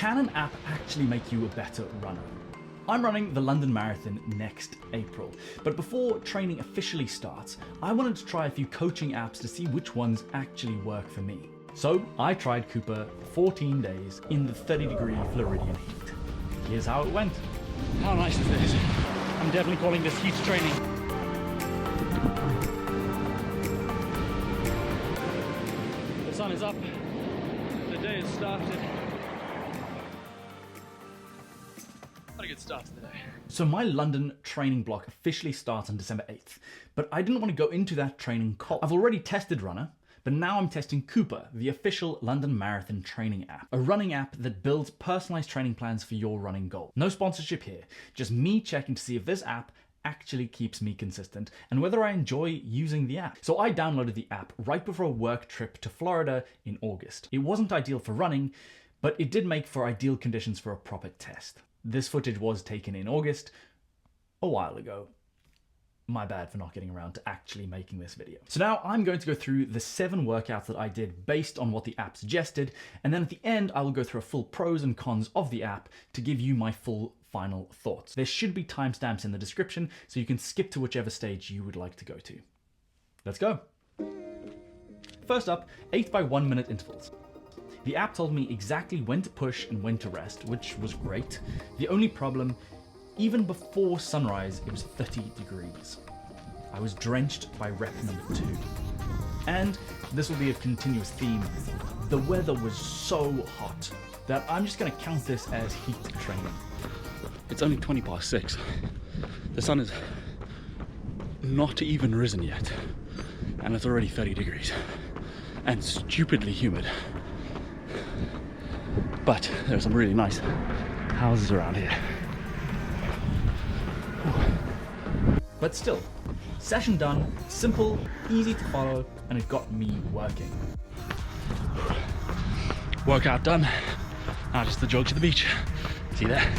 Can an app actually make you a better runner? I'm running the London Marathon next April, but before training officially starts, I wanted to try a few coaching apps to see which ones actually work for me. So I tried COOPAH for 14 days in the 30-degree Floridian heat. Here's how it went. How nice is this? I'm definitely calling this heat training. The sun is up, the day has started. What a good start to the day. So my London training block officially starts on December 8th, but I didn't want to go into that training cold. I've already tested Runner, but now I'm testing COOPAH, the official London Marathon training app, a running app that builds personalized training plans for your running goal. No sponsorship here, just me checking to see if this app actually keeps me consistent and whether I enjoy using the app. So I downloaded the app right before a work trip to Florida in August. It wasn't ideal for running, but it did make for ideal conditions for a proper test. This footage was taken in August, a while ago. My bad for not getting around to actually making this video. So now I'm going to go through the 7 workouts that I did based on what the app suggested, and then at the end I will go through a full pros and cons of the app to give you my full final thoughts. There should be timestamps in the description so you can skip to whichever stage you would like to go to. Let's go. First up, 8 by 1 minute intervals. The app told me exactly when to push and when to rest, which was great. The only problem, even before sunrise, it was 30 degrees. I was drenched by rep number 2. And this will be a continuous theme. The weather was so hot that I'm just gonna count this as heat training. It's only 6:20. The sun is not even risen yet, and it's already 30 degrees and stupidly humid. But there are some really nice houses around here. But still, session done, simple, easy to follow, and it got me working. Workout done. Now just the jog to the beach. See you there.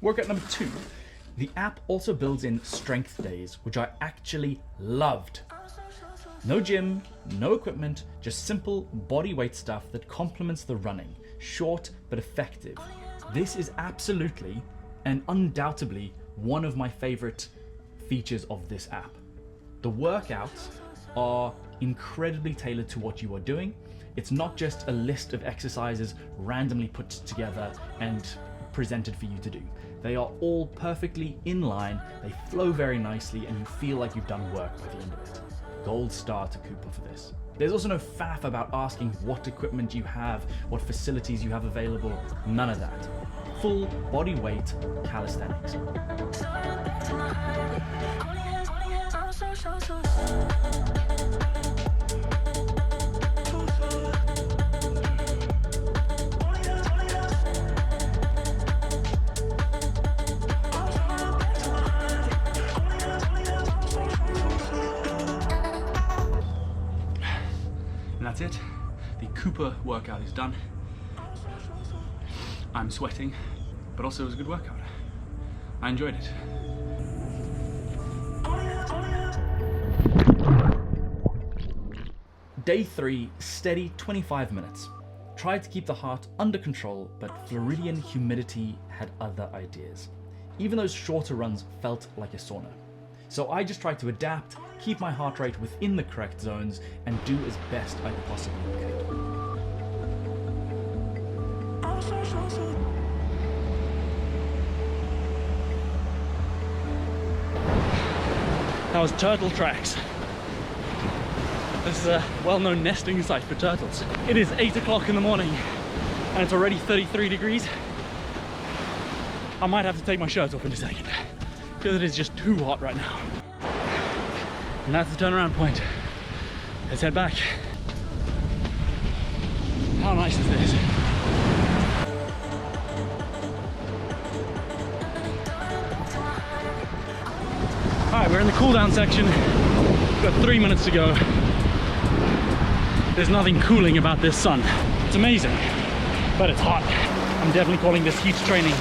Workout number 2. The app also builds in strength days, which I actually loved. No gym, no equipment, just simple body weight stuff that complements the running. Short but effective. This is absolutely and undoubtedly one of my favorite features of this app. The workouts are incredibly tailored to what you are doing. It's not just a list of exercises randomly put together and presented for you to do. They are all perfectly in line, they flow very nicely, and you feel like you've done work by the end of it. Gold star to COOPAH for this. There's also no faff about asking what equipment you have, what facilities you have available, none of that. Full body weight calisthenics. That's it. The COOPAH workout is done. I'm sweating, but also it was a good workout. I enjoyed it. Day 3, steady 25 minutes. Tried to keep the heart under control, but Floridian humidity had other ideas. Even those shorter runs felt like a sauna. So I just tried to adapt, keep my heart rate within the correct zones, and do as best I possibly could. That was turtle tracks. This is a well-known nesting site for turtles. It is 8 o'clock in the morning and it's already 33 degrees. I might have to take my shirt off in a second because it is just too hot right now. And that's the turnaround point. Let's head back. How nice is this? Alright, we're in the cool down section. We've got 3 minutes to go. There's nothing cooling about this sun. It's amazing, but it's hot. I'm definitely calling this heat training.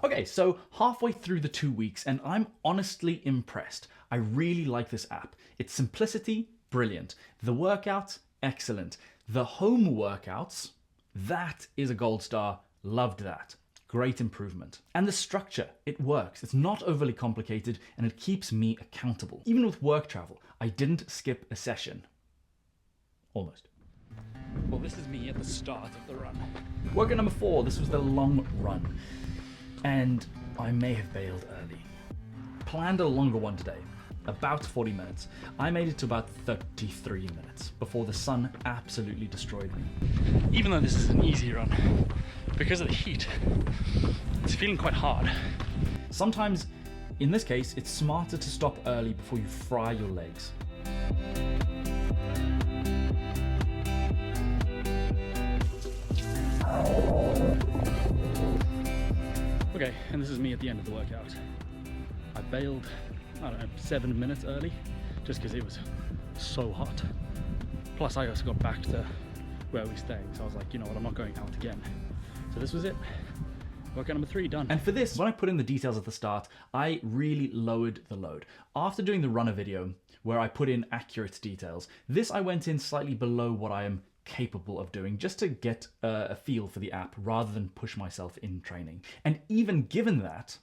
Okay, so halfway through the 2 weeks and I'm honestly impressed. I really like this app. Its simplicity, brilliant. The workouts, excellent. The home workouts, that is a gold star. Loved that. Great improvement. And the structure, it works. It's not overly complicated and it keeps me accountable. Even with work travel, I didn't skip a session. Almost. Well, this is me at the start of the run. Workout number 4, this was the long run. And I may have bailed early. Planned a longer one today, about 40 minutes. I made it to about 33 minutes before the sun absolutely destroyed me. Even though this is an easy run, because of the heat, it's feeling quite hard. Sometimes, in this case, it's smarter to stop early before you fry your legs. Okay, and this is me at the end of the workout. I bailed, I don't know, 7 minutes early, just because it was so hot. Plus I also got back to where we're staying, so I was like, you know what, I'm not going out again. So this was it. Workout number 3, done. And for this, when I put in the details at the start, I really lowered the load. After doing the runner video, where I put in accurate details, this I went in slightly below what I am capable of doing, just to get a feel for the app rather than push myself in training. And even given that,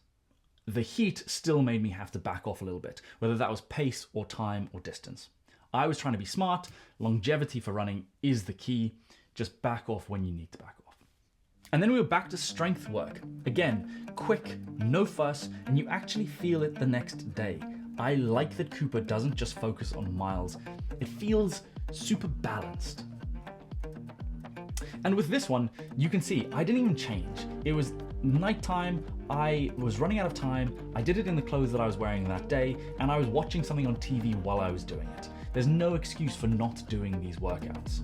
the heat still made me have to back off a little bit, whether that was pace or time or distance. I was trying to be smart. Longevity for running is the key. Just back off when you need to back off. And then we were back to strength work. Again, quick, no fuss, and you actually feel it the next day. I like that COOPAH doesn't just focus on miles. It feels super balanced. And with this one, you can see I didn't even change. It was nighttime, I was running out of time, I did it in the clothes that I was wearing that day, and I was watching something on TV while I was doing it. There's no excuse for not doing these workouts.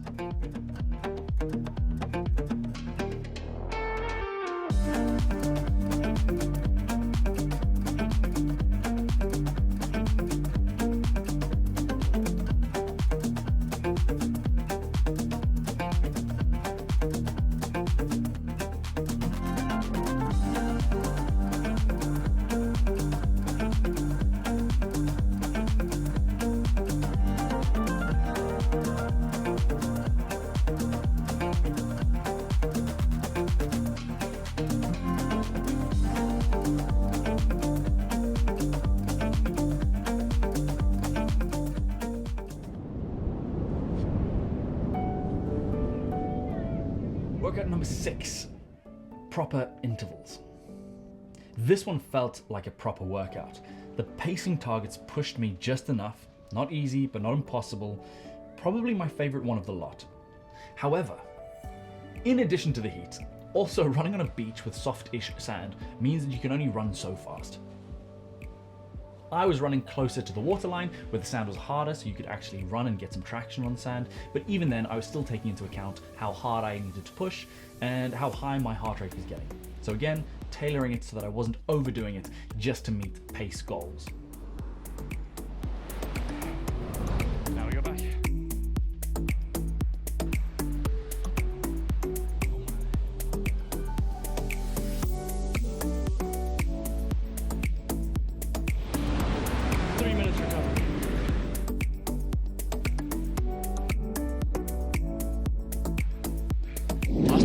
Workout number 6, proper intervals. This one felt like a proper workout. The pacing targets pushed me just enough, not easy, but not impossible. Probably my favorite one of the lot. However, in addition to the heat, also running on a beach with soft-ish sand means that you can only run so fast. I was running closer to the waterline where the sand was harder, so you could actually run and get some traction on sand, but even then I was still taking into account how hard I needed to push and how high my heart rate was getting. So again, tailoring it so that I wasn't overdoing it just to meet pace goals. Now we go back.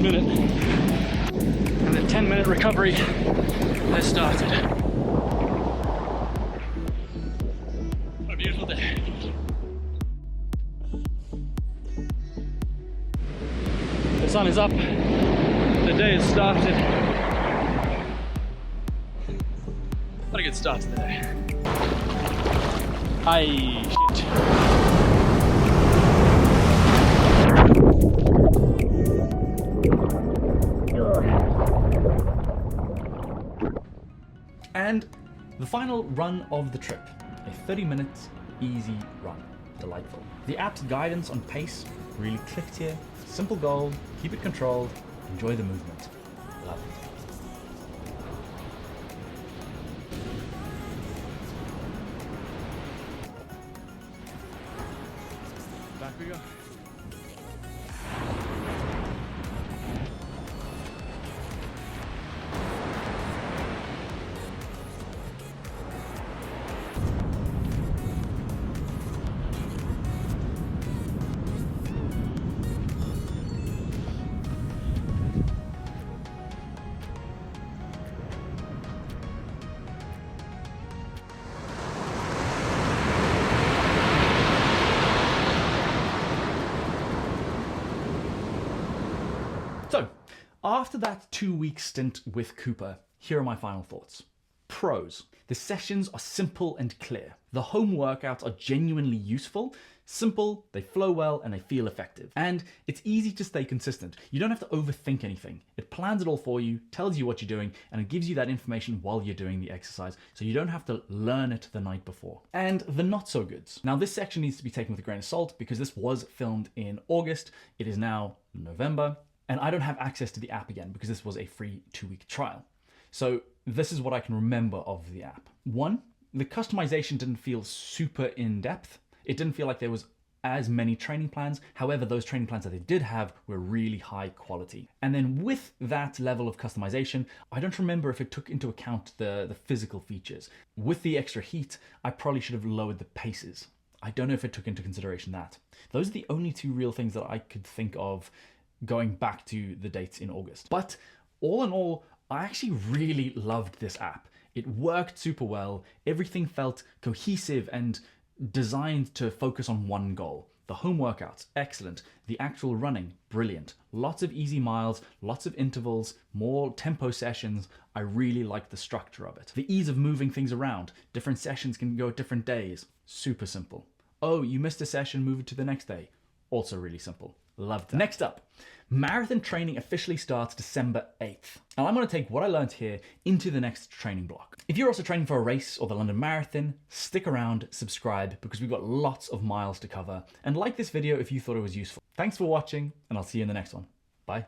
Minute, and the 10-minute recovery has started. What a beautiful day. The sun is up, the day has started. What a good start to the day. Shit. And the final run of the trip, a 30-minute easy run. Delightful. The app's guidance on pace really clicked here. Simple goal, keep it controlled, enjoy the movement. Love it. we go. So, after that 2-week stint with COOPAH, here are my final thoughts. Pros. The sessions are simple and clear. The home workouts are genuinely useful, simple, they flow well, and they feel effective. And it's easy to stay consistent. You don't have to overthink anything. It plans it all for you, tells you what you're doing, and it gives you that information while you're doing the exercise, so you don't have to learn it the night before. And the not so goods. Now, this section needs to be taken with a grain of salt because this was filmed in August. It is now November. And I don't have access to the app again because this was a free 2-week trial. So this is what I can remember of the app. 1, the customization didn't feel super in-depth. It didn't feel like there was as many training plans. However, those training plans that they did have were really high quality. And then with that level of customization, I don't remember if it took into account the physical features. With the extra heat, I probably should have lowered the paces. I don't know if it took into consideration that. Those are the only 2 real things that I could think of going back to the dates in August. But all in all, I actually really loved this app. It worked super well. Everything felt cohesive and designed to focus on one goal. The home workouts, excellent. The actual running, brilliant. Lots of easy miles, lots of intervals, more tempo sessions. I really liked the structure of it. The ease of moving things around. Different sessions can go at different days. Super simple. Oh, you missed a session, move it to the next day. Also really simple. Loved that. Next up, marathon training officially starts December 8th. And I'm going to take what I learned here into the next training block. If you're also training for a race or the London Marathon, stick around, subscribe, because we've got lots of miles to cover. And like this video if you thought it was useful. Thanks for watching, and I'll see you in the next one. Bye.